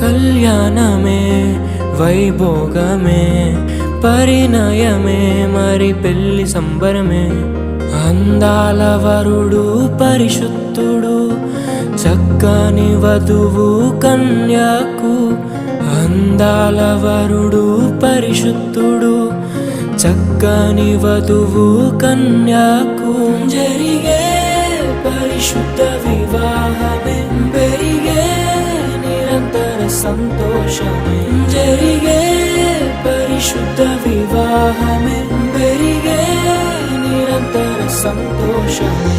కళ్యాణమే వైభోగమే పరిణయమే మరి పెళ్లి సంబరమే అందాల వరుడు పరిశుద్ధుడు చక్కని వధువు కన్యాకు అందాల వరుడు పరిశుద్ధుడు చక్కని వధువు కన్యాకు జరిగే పరిశుద్ధ వివాహమే పెరిగే నిరంతర సంతోషమే జరిగే పరిశుద్ధ వివాహమే పెరిగే నిరంతర సంతోషమే